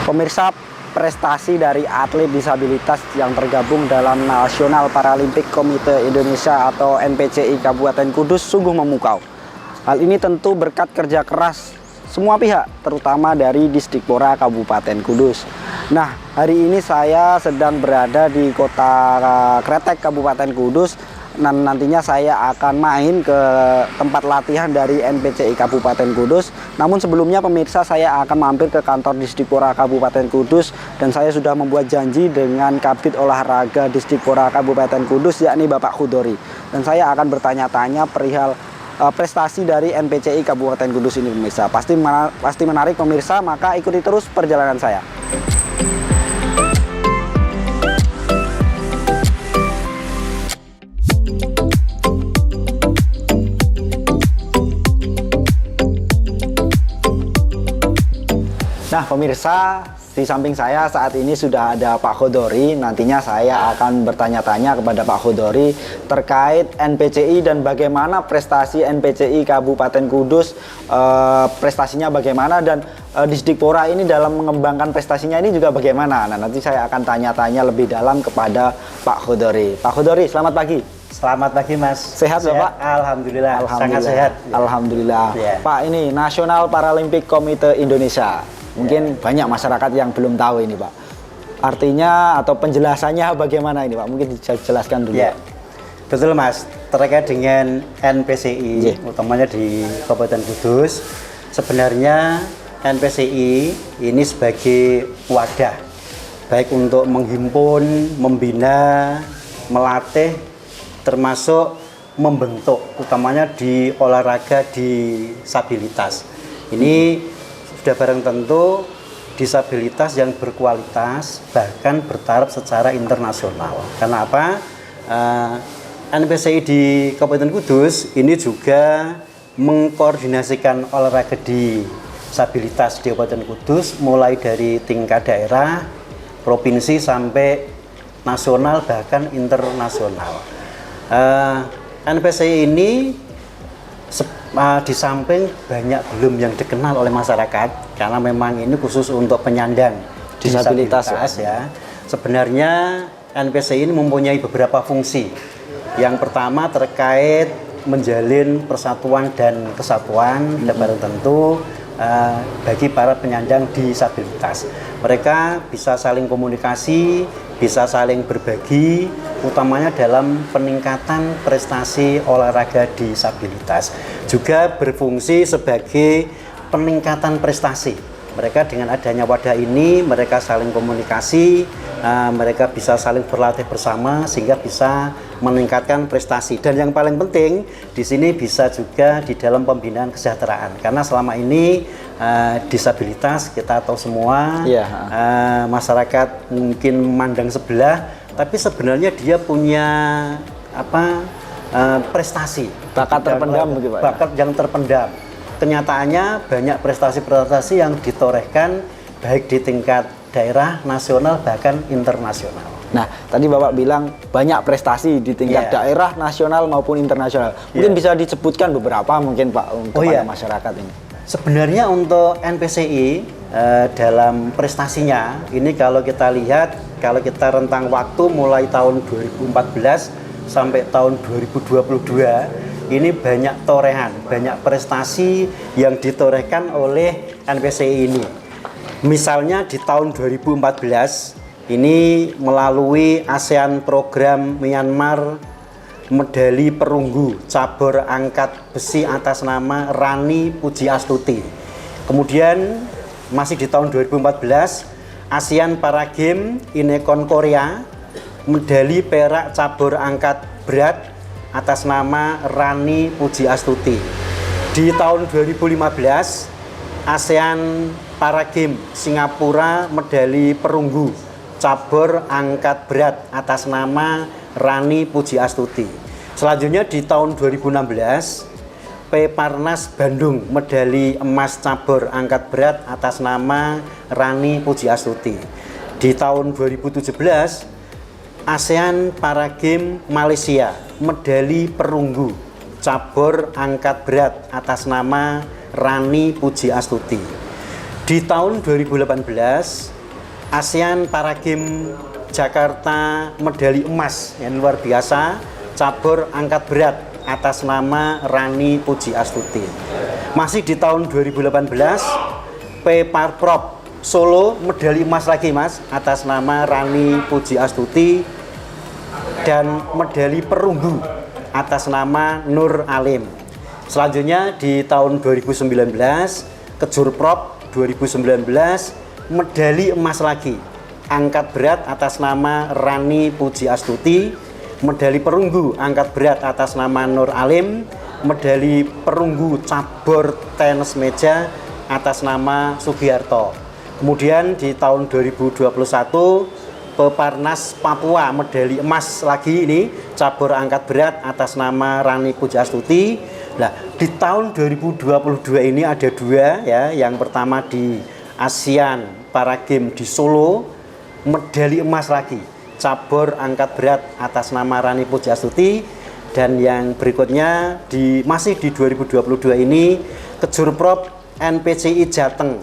Pemirsa, prestasi dari atlet disabilitas yang tergabung dalam National Paralympic Committee Indonesia atau NPCI Kabupaten Kudus sungguh memukau. Hal ini tentu berkat kerja keras semua pihak, terutama dari Disdikpora Kabupaten Kudus. Nah, hari ini saya sedang berada di Kota Kretek, Kabupaten Kudus. Nantinya saya akan main ke tempat latihan dari NPCI Kabupaten Kudus. Namun sebelumnya pemirsa, saya akan mampir ke kantor Disdikpora Kabupaten Kudus. Dan saya sudah membuat janji dengan Kabid Olahraga Disdikpora Kabupaten Kudus, yakni Bapak Khudori. Dan saya akan bertanya-tanya perihal prestasi dari NPCI Kabupaten Kudus ini pemirsa. Pasti menarik pemirsa, maka ikuti terus perjalanan saya. Nah pemirsa, di samping saya saat ini sudah ada Pak Khudori. Nantinya saya akan bertanya-tanya kepada Pak Khudori terkait NPCI dan bagaimana prestasi NPCI Kabupaten Kudus, prestasinya bagaimana, dan Disdikpora ini dalam mengembangkan prestasinya ini juga bagaimana. Nah, nanti saya akan tanya-tanya lebih dalam kepada Pak Khudori. Pak Khudori, selamat pagi. Selamat pagi Mas. Sehat Bapak? Alhamdulillah. Sangat sehat. Alhamdulillah. Yeah. Pak, ini National Paralympic Committee Indonesia. Mungkin banyak masyarakat yang belum tahu ini Pak. Artinya atau penjelasannya bagaimana ini Pak? Mungkin bisa jelaskan dulu. Ya, betul Mas. Terkait dengan NPCI, utamanya di Kabupaten Kudus, sebenarnya NPCI ini sebagai wadah, baik untuk menghimpun, membina, melatih, termasuk membentuk, utamanya di olahraga disabilitas. Ini sudah barang tentu disabilitas yang berkualitas, bahkan bertaraf secara internasional. Karena apa? NPCI di Kabupaten Kudus ini juga mengkoordinasikan olahraga disabilitas di Kabupaten Kudus, mulai dari tingkat daerah, provinsi sampai nasional, bahkan internasional. NPCI ini di samping banyak belum yang dikenal oleh masyarakat, karena memang ini khusus untuk penyandang disabilitas ya. Sebenarnya NPCI ini mempunyai beberapa fungsi. Yang pertama terkait menjalin persatuan dan kesatuan, dan barang tentu bagi para penyandang disabilitas. Mereka bisa saling komunikasi, bisa saling berbagi, utamanya dalam peningkatan prestasi olahraga disabilitas. Juga berfungsi sebagai peningkatan prestasi. Mereka dengan adanya wadah ini, mereka saling komunikasi, mereka bisa saling berlatih bersama sehingga bisa meningkatkan prestasi. Dan yang paling penting di sini bisa juga di dalam pembinaan kesejahteraan. Karena selama ini disabilitas kita tahu semua, masyarakat mungkin memandang sebelah, tapi sebenarnya dia punya prestasi, bakat terpendam, bakat yang terpendam. Kenyataannya banyak prestasi-prestasi yang ditorehkan baik di tingkat daerah, nasional, bahkan internasional. Nah, tadi Bapak bilang banyak prestasi di tingkat daerah, nasional maupun internasional. Mungkin bisa disebutkan beberapa mungkin Pak kepada masyarakat ini. Sebenarnya untuk NPCI dalam prestasinya ini kalau kita lihat, kalau kita rentang waktu mulai tahun 2014 sampai tahun 2022, ini banyak torehan, banyak prestasi yang ditorehkan oleh NPCI ini. Misalnya di tahun 2014 ini melalui ASEAN Program Myanmar medali perunggu cabur angkat besi atas nama Rani Pujiastuti. Kemudian masih di tahun 2014 ASEAN Para Games Inekon Korea medali perak cabur angkat berat atas nama Rani Pujiastuti. Di tahun 2015 ASEAN Para Games Singapura medali perunggu cabur angkat berat atas nama Rani Pujiastuti. Selanjutnya di tahun 2016 Peparnas Bandung medali emas cabur angkat berat atas nama Rani Pujiastuti. Di tahun 2017 ASEAN Para Games Malaysia medali perunggu cabur angkat berat atas nama Rani Pujiastuti. Di tahun 2018 ASEAN Para Games Jakarta medali emas yang luar biasa cabur angkat berat atas nama Rani Puji Astuti. Masih di tahun 2018 P-Parprov Solo medali emas lagi Mas atas nama Rani Puji Astuti, dan medali perunggu atas nama Nur Alim. Selanjutnya di tahun 2019 Kejurprov 2019 medali emas lagi angkat berat atas nama Rani Puji Astuti, medali perunggu angkat berat atas nama Nur Alim, medali perunggu cabur tenis meja atas nama Sugiarto. Kemudian di tahun 2021 Peparnas Papua medali emas lagi ini cabur angkat berat atas nama Rani Puji Astuti. Nah, di tahun 2022 ini ada dua ya. Yang pertama di ASEAN Para Games di Solo medali emas lagi cabur angkat berat atas nama Rani Puji Astuti, dan yang berikutnya masih di 2022 ini Kejurprov NPCI Jateng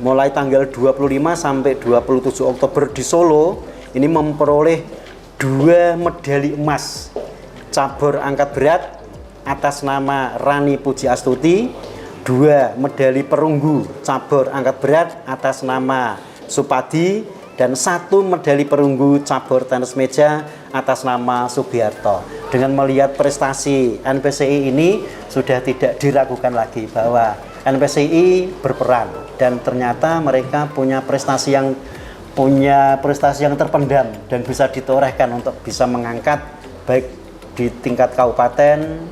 mulai tanggal 25 sampai 27 Oktober di Solo ini memperoleh 2 medali emas cabur angkat berat atas nama Rani Puji Astuti, 2 medali perunggu cabur angkat berat atas nama Supadi, dan 1 medali perunggu cabur tenis meja atas nama Sugiarto. Dengan melihat prestasi NPCI ini sudah tidak diragukan lagi bahwa NPCI berperan, dan ternyata mereka punya prestasi yang terpendam dan bisa ditorehkan untuk bisa mengangkat baik di tingkat kabupaten,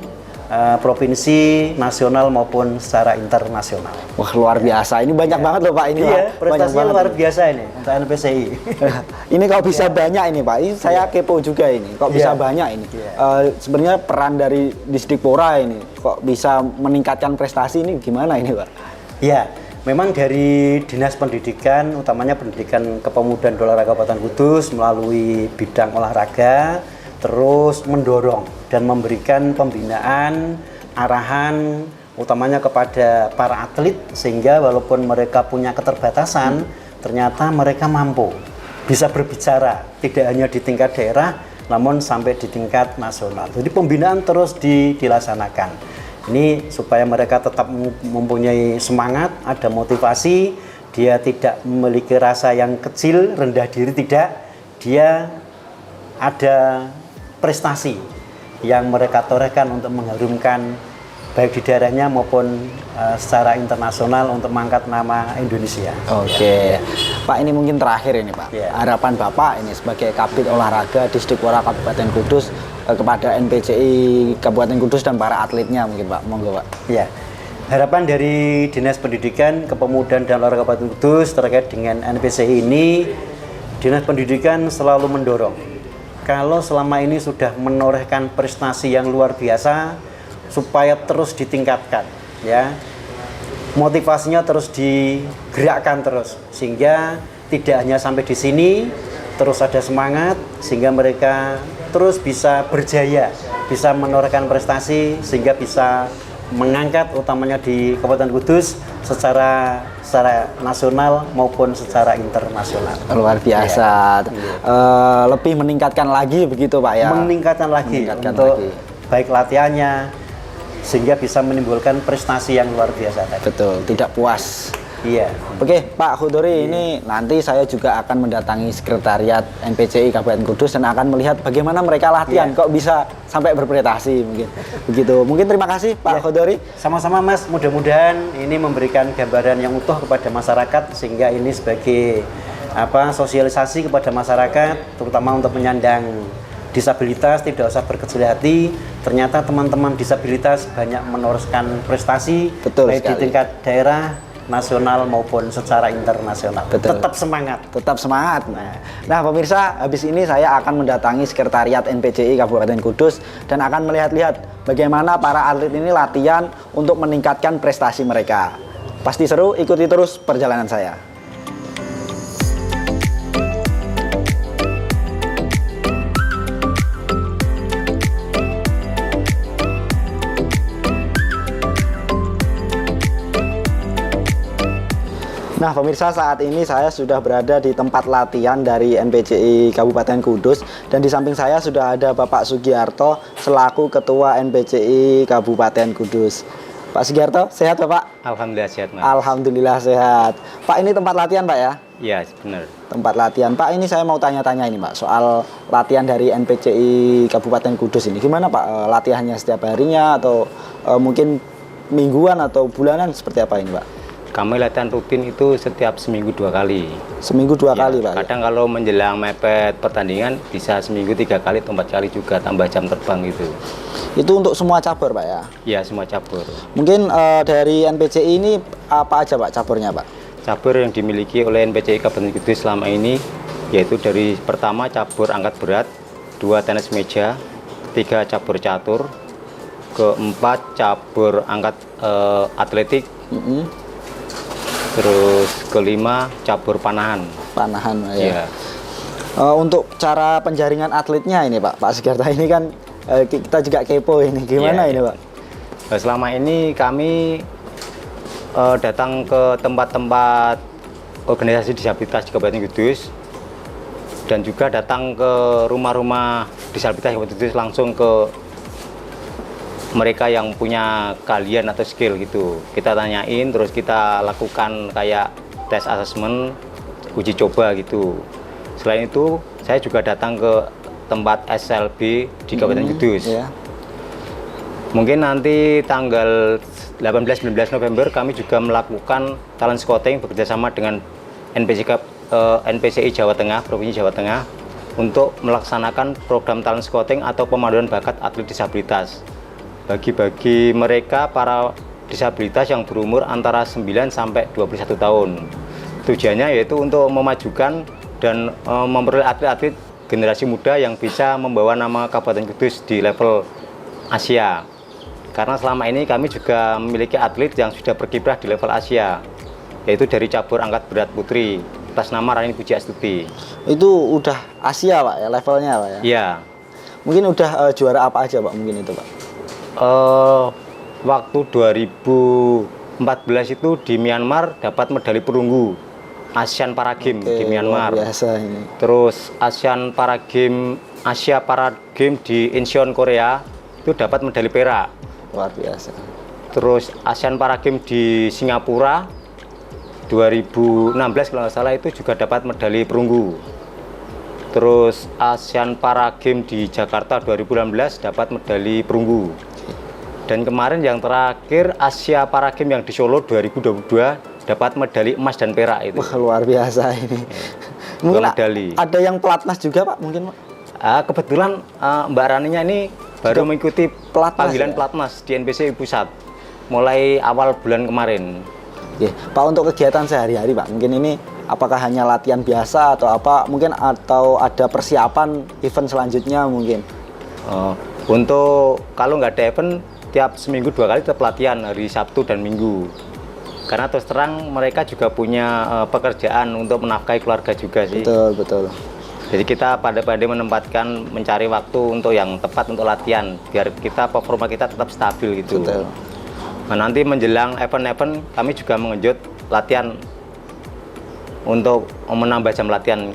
provinsi, nasional maupun secara internasional. Wah, luar biasa. Ini banyak banget loh Pak ini. Iya, Pak. prestasinya luar biasa ini untuk NPCI. Ini kok bisa banyak ini Pak. Ini saya kepo juga ini. Kok bisa banyak ini. Sebenarnya peran dari Disdikpora ini kok bisa meningkatkan prestasi ini gimana ini Pak? Ya, memang dari Dinas Pendidikan, utamanya Pendidikan Kepemudaan dan Olahraga Kabupaten Kudus melalui bidang olahraga terus mendorong dan memberikan pembinaan, arahan utamanya kepada para atlet, sehingga walaupun mereka punya keterbatasan, ternyata mereka mampu bisa berbicara tidak hanya di tingkat daerah namun sampai di tingkat nasional. Jadi pembinaan terus dilaksanakan. Ini supaya mereka tetap mempunyai semangat, ada motivasi, dia tidak memiliki rasa yang kecil, rendah diri, tidak. Dia ada prestasi yang mereka torehkan untuk mengharumkan baik di daerahnya maupun secara internasional untuk mengangkat nama Indonesia. Oke. Pak, ini mungkin terakhir ini Pak. Harapan Bapak ini sebagai Kabid Olahraga Disdikpora Kabupaten Kudus kepada NPCI Kabupaten Kudus dan para atletnya mungkin Pak. Monggo Pak. Ya. Harapan dari Dinas Pendidikan Kepemudaan dan Olahraga Kabupaten Kudus terkait dengan NPCI ini, Dinas Pendidikan selalu mendorong. Kalau selama ini sudah menorehkan prestasi yang luar biasa, supaya terus ditingkatkan, ya, motivasinya terus digerakkan terus, sehingga tidak hanya sampai di sini, terus ada semangat, sehingga mereka terus bisa berjaya, bisa menorehkan prestasi, sehingga bisa mengangkat utamanya di Kabupaten Kudus secara nasional maupun secara internasional. Luar biasa. Lebih meningkatkan lagi begitu Pak ya? Meningkatkan lagi untuk baik latihannya, sehingga bisa menimbulkan prestasi yang luar biasa tadi. Betul, tidak puas. Iya. Oke, Pak Khudori, ini nanti saya juga akan mendatangi sekretariat NPCI Kabupaten Kudus dan akan melihat bagaimana mereka latihan, kok bisa sampai berprestasi mungkin. Begitu. Mungkin terima kasih Pak Khudori. Sama-sama Mas, mudah-mudahan ini memberikan gambaran yang utuh kepada masyarakat, sehingga ini sebagai sosialisasi kepada masyarakat, terutama untuk penyandang disabilitas, tidak usah berkecil hati. Ternyata teman-teman disabilitas banyak menorehkan prestasi. Betul baik sekali. Di tingkat daerah, nasional maupun secara internasional. Betul. Tetap semangat. Tetap semangat. Nah, pemirsa, habis ini saya akan mendatangi sekretariat NPCI Kabupaten Kudus dan akan melihat-lihat bagaimana para atlet ini latihan untuk meningkatkan prestasi mereka. Pasti seru, ikuti terus perjalanan saya. Nah, pemirsa, saat ini saya sudah berada di tempat latihan dari NPCI Kabupaten Kudus, dan di samping saya sudah ada Bapak Sugiarto selaku Ketua NPCI Kabupaten Kudus. Pak Sugiarto, sehat Bapak? Alhamdulillah sehat, Mas. Alhamdulillah sehat. Pak, ini tempat latihan Pak ya? Iya, benar. Tempat latihan. Pak, ini saya mau tanya-tanya ini Pak, soal latihan dari NPCI Kabupaten Kudus ini. Gimana Pak latihannya, setiap harinya atau mungkin mingguan atau bulanan, seperti apa ini Pak? Kami latihan rutin itu setiap seminggu 2 kali. Seminggu 2 Ya, kali Pak? kadang kalau menjelang mepet pertandingan bisa seminggu 3 kali atau 4 kali juga, tambah jam terbang gitu. Itu untuk semua cabur Pak ya? Ya, semua cabur. Mungkin dari NPCI ini apa aja Pak caburnya Pak? Cabur yang dimiliki oleh NPCI Kabupaten Kudus selama ini yaitu dari pertama cabur angkat berat, 2 tenis meja, 3 cabur catur, keempat cabur angkat atletik, terus kelima cabur panahan. Panahan ya. Ya. Untuk cara penjaringan atletnya ini Pak Sugiarto, ini kan kita juga kepo ini, gimana Iya, ini iya. Pak? Selama ini kami datang ke tempat-tempat organisasi disabilitas di Kabupaten Kudus, dan juga datang ke rumah-rumah disabilitas di Kabupaten Kudus, langsung ke mereka yang punya keahlian atau skill gitu. Kita tanyain, terus kita lakukan kayak tes assessment, uji coba gitu. Selain itu, saya juga datang ke tempat SLB di Kabupaten Kudus. Ya. Mungkin nanti tanggal 18-19 November kami juga melakukan talent scouting bekerjasama dengan NPCI Jawa Tengah, Provinsi Jawa Tengah, untuk melaksanakan program talent scouting atau pemanduan bakat atlet disabilitas bagi mereka para disabilitas yang berumur antara 9 sampai 21 tahun. Tujuannya yaitu untuk memajukan dan memperoleh atlet-atlet generasi muda yang bisa membawa nama Kabupaten Kudus di level Asia. Karena selama ini kami juga memiliki atlet yang sudah berkiprah di level Asia, yaitu dari cabur angkat berat putri atas nama Rani Puji Astuti. Itu udah Asia Pak ya, levelnya Pak ya? Iya. Mungkin udah juara apa aja Pak mungkin itu Pak? Waktu 2014 itu di Myanmar dapat medali perunggu Asian Para Games di Myanmar. Luar biasa ini. Terus Asia Para Games di Incheon, Korea itu dapat medali perak. Luar biasa. Terus Asian Para Games di Singapura 2016 kalau nggak salah itu juga dapat medali perunggu. Terus Asian Para Games di Jakarta 2016 dapat medali perunggu. Dan kemarin yang terakhir Asia Para Games yang di Solo 2022 dapat medali emas dan perak itu. Wah, luar biasa ini. Mungkin medali. ada yang pelatnas juga Pak mungkin Pak? Kebetulan Mbak Raninya ini baru mengikuti panggilan ya? pelatnas di NPCI Pusat mulai awal bulan kemarin. Oke, Pak, untuk kegiatan sehari-hari Pak, mungkin ini apakah hanya latihan biasa atau apa? Mungkin atau ada persiapan event selanjutnya mungkin? Untuk kalau nggak ada event, tiap seminggu 2 kali tetap latihan hari Sabtu dan Minggu. Karena terus terang mereka juga punya pekerjaan untuk menafkahi keluarga juga sih. Betul, betul. Jadi kita pandai-pandai menempatkan, mencari waktu untuk yang tepat untuk latihan, biar kita performa kita tetap stabil gitu. Betul. Nah, nanti menjelang event-event kami juga mengejut latihan untuk menambah jam latihan.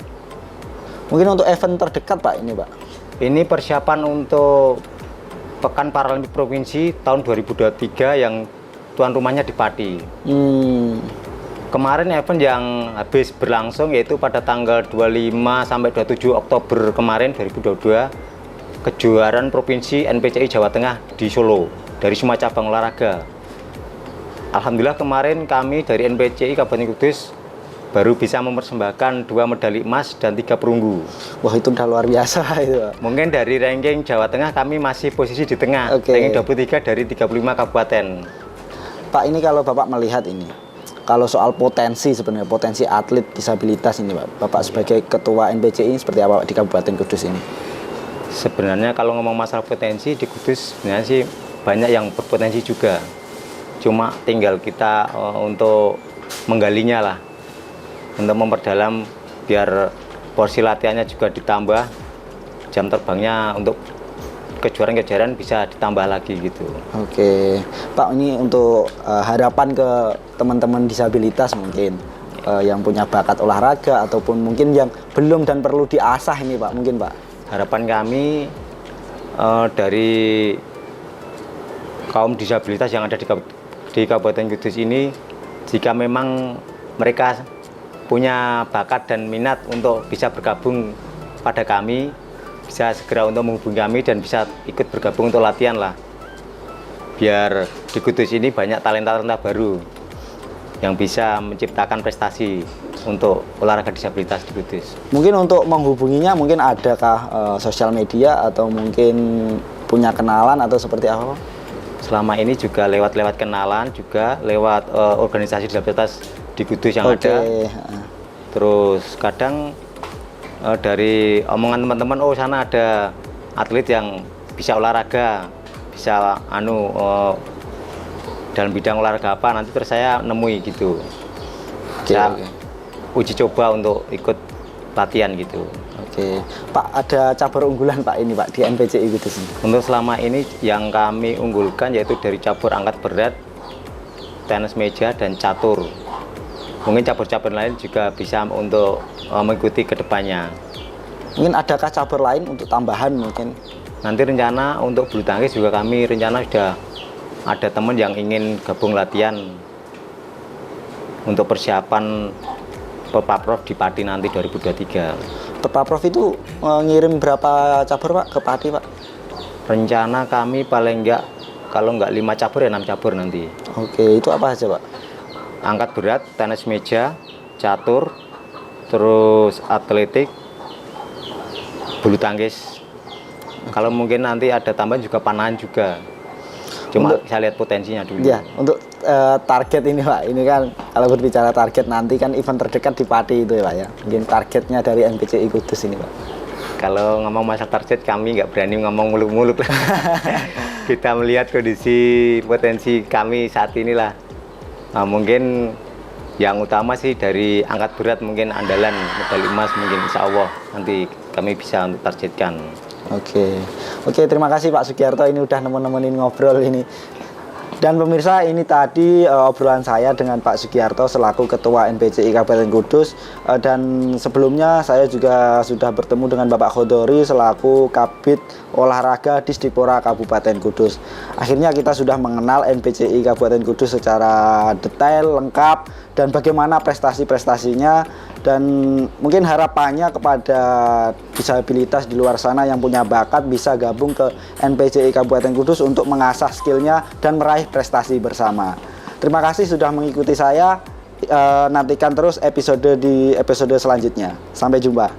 Mungkin untuk event terdekat Pak ini Pak? Ini persiapan untuk Pekan Paralimpik Provinsi tahun 2023 yang tuan rumahnya di Pati. Kemarin event yang habis berlangsung yaitu pada tanggal 25 sampai 27 Oktober kemarin 2022, kejuaraan Provinsi NPCI Jawa Tengah di Solo dari semua cabang olahraga. Alhamdulillah kemarin kami dari NPCI Kabupaten Kudus baru bisa mempersembahkan 2 medali emas dan 3 perunggu. Wah, itu udah luar biasa itu Pak. Mungkin dari ranking Jawa Tengah kami masih posisi di tengah, ranking 23 dari 35 kabupaten. Pak, ini kalau Bapak melihat ini, kalau soal potensi sebenarnya, potensi atlet disabilitas ini Pak, Bapak sebagai ketua NPCI seperti apa Pak di Kabupaten Kudus ini? Sebenarnya kalau ngomong masalah potensi di Kudus sebenarnya sih banyak yang berpotensi juga. Cuma tinggal kita untuk menggalinya lah, untuk memperdalam biar porsi latihannya juga ditambah, jam terbangnya untuk kejuaraan-kejuaraan bisa ditambah lagi gitu. Oke, Pak, ini untuk harapan ke teman-teman disabilitas mungkin. yang punya bakat olahraga ataupun mungkin yang belum dan perlu diasah ini Pak, mungkin Pak? Harapan kami dari kaum disabilitas yang ada di Kabupaten Kudus ini, jika memang mereka punya bakat dan minat untuk bisa bergabung pada kami, bisa segera untuk menghubungi kami dan bisa ikut bergabung untuk latihan lah. Biar di Kudus ini banyak talenta-talenta baru yang bisa menciptakan prestasi untuk olahraga disabilitas di Kudus. Mungkin untuk menghubunginya mungkin adakah sosial media atau mungkin punya kenalan atau seperti apa Pak? Selama ini juga lewat kenalan, juga lewat organisasi disabilitas di Kudus yang ada. Terus kadang dari omongan teman-teman, oh sana ada atlet yang bisa olahraga, bisa dalam bidang olahraga apa, nanti terus saya nemui gitu. Saya uji coba untuk ikut latihan gitu. Oke, Pak, ada cabur unggulan Pak ini Pak di NPCI gitu sih. Untuk selama ini yang kami unggulkan yaitu dari cabur angkat berat, tenis meja dan catur. Mungkin cabur-cabur lain juga bisa untuk mengikuti kedepannya. Mungkin adakah cabur lain untuk tambahan mungkin? Nanti rencana untuk bulu tangkis juga kami rencana sudah ada teman yang ingin gabung latihan untuk persiapan Pepaprov di Pati nanti 2023. Pepaprov itu ngirim berapa cabur Pak ke Pati Pak? Rencana kami paling enggak, kalau enggak 5 cabur ya 6 cabur nanti. Oke, itu apa aja Pak? Angkat berat, tenis meja, catur, terus atletik, bulu tangkis. Kalau mungkin nanti ada tambahan juga panahan juga. Cuma saya lihat potensinya dulu. Ya, untuk target ini Pak, ini kan kalau berbicara target nanti kan event terdekat di Pati itu ya Pak ya. Mungkin targetnya dari NPCI Kudus ini Pak. Kalau ngomong masa target kami nggak berani ngomong muluk-muluk. Kita melihat kondisi potensi kami saat inilah. Nah, mungkin yang utama sih dari angkat berat mungkin andalan medali emas mungkin insya Allah nanti kami bisa untuk targetkan. Oke, terima kasih Pak Sugiarto ini udah nemenin ngobrol ini. Dan pemirsa, ini tadi obrolan saya dengan Pak Sugiarto selaku Ketua NPCI Kabupaten Kudus. Dan sebelumnya saya juga sudah bertemu dengan Bapak Khodori selaku Kabid Olahraga Disdipora Kabupaten Kudus. Akhirnya kita sudah mengenal NPCI Kabupaten Kudus secara detail, lengkap, dan bagaimana prestasi-prestasinya. Dan mungkin harapannya kepada disabilitas di luar sana yang punya bakat bisa gabung ke NPCI Kabupaten Kudus untuk mengasah skillnya dan meraih prestasi bersama. Terima kasih sudah mengikuti saya. Nantikan terus episode selanjutnya. Sampai jumpa.